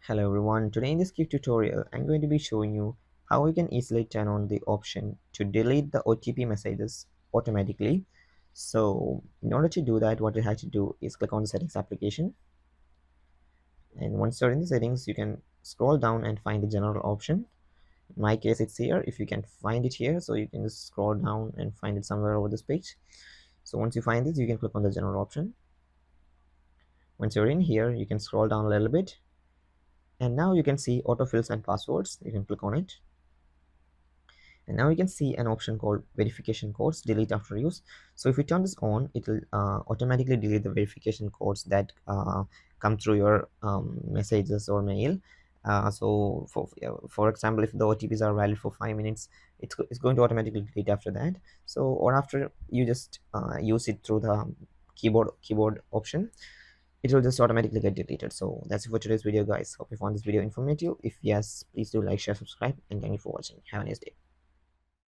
Hello everyone, today in this quick tutorial I'm going to be showing you how you can easily turn on the option to delete the OTP messages automatically. So in order to do that, what you have to do is click on the settings application, and once you're in the settings you can scroll down and find the general option. In my case it's here. If you can find it here, so you can just scroll down and find it somewhere over this page. So once you find this, you can click on the general option. Once you're in here, you can scroll down a little bit, and now you can see autofills and passwords. You can click on it, and now you can see an option called verification codes delete after use. So if you turn this on, it will automatically delete the verification codes that come through your messages or mail. So for example, if the OTPs are valid for 5 minutes, it's going to automatically delete after that. So or after you just use it through the keyboard option, it will just automatically get deleted. So that's it for today's video, guys. Hope you found this video informative. If yes, please do like, share, subscribe, and thank you for watching. Have a nice day.